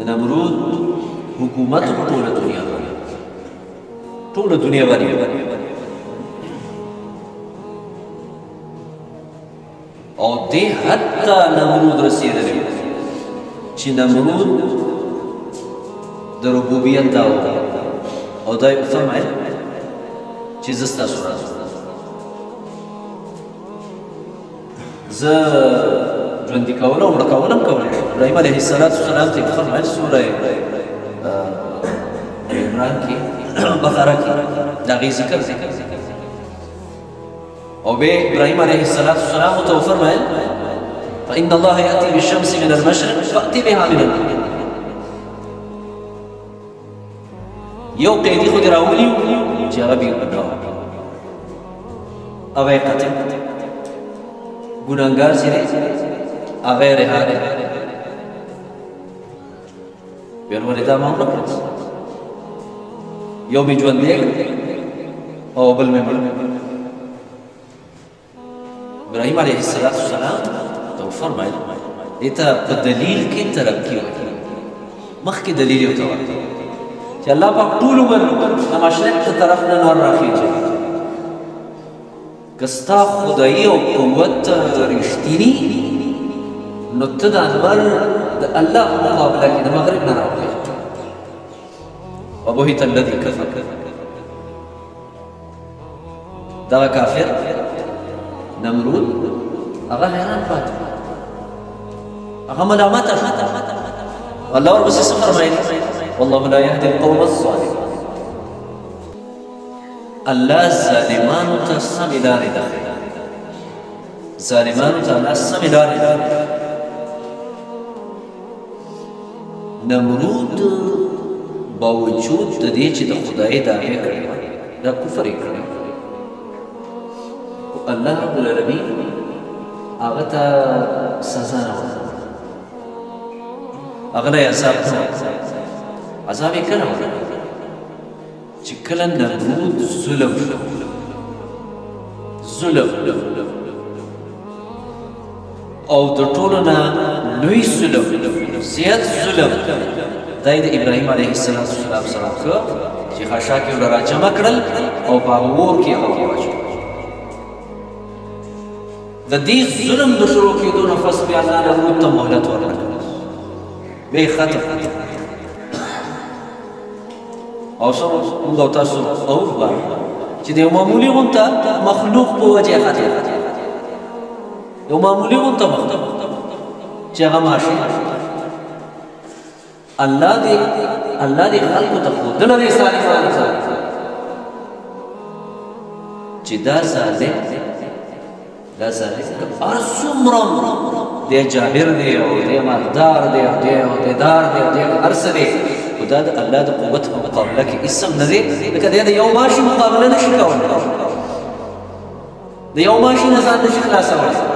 نمرود حکومت ټول دنیا باندې او دې حتی نمرود رسیدلی چې نمرود د ربوبیت دعوه او دا یې فرمایل چې زه ستاسو راز زه ژوندي کول او مړه کول هم کولی شم. ابراهیم علیه السلام ته یې فرمایل سوره عمران کې بقره کې د هغې ذکر او بیا ابراهیم علیه السلام ته وفرمایل فإن الله يأتي بالشمس من المشرق فأتي بها من المغرب. یو قیدي خو دې راولي چې هغه بېګناه هغه یې قتل ګناهګار چې دی هغه یې رها دی بیا نو ولې دا ما ونه کړل یو مې ژوندی او بل مې مړ ابراهیم علیه السلام ته وفرمایل دې ته په دلیل کې ترقي وکړي مخکې دلیل یې ورته ورکړ چې الله پاک ټول عمر د مشرق ته طرف نه نور راخیږي که ستا خدایي او قوت رښتیني نو ته د انور د الله په مقابله کې د مغرب نه راوخېږي وبهت الذي كفر دغه کافر نمرود هغه حیران پاتې هغه ملامته الله ورپسې څه فرمایي والله لا يهدي القوم الظالمين. الله ظالمانو ته سمې لارې ده ظالمانو ته الله سمې لارې ده. نمرود باوجود د دې چې د خدای دعوې کړې دا کفر یې کړی خو الله رب العالمین هغه ته سزا نه ورکړه هغه له عذاب نه عذاب یې کله ورکړه چې کله نمرود ظلم او د ټولو نه لوی ظلم زیات ظلم دا یې د ابراهیم علیه السلام سره وکړه چې خاشاک یې ورته راجمع کړل او په هغه اور کې هغه واچول. د دې ظلم د شروع کېدو نه پس بیا الله نمرود ته مهلت ورکړه بیا یې ختم او څو موږ او تاسو اورو چې د یو معمولي غونته مخلوق په وجه ختم یو معمولي غونته مخلوق چې هغه ماشي الله دې خلقو ته ښودنه دی ظالمانو ته چې دا ظالم هر څومره دی جاهر دی او دی مالدار دی او دی عهدهدار دی او دی هر څه دی خو دا د الله د قوت په مقابله کې هېڅ هم نه دی لکه دی د یو ماشي مقابله نشي کولی د یو ماشي نه ځان نشي خلاصولی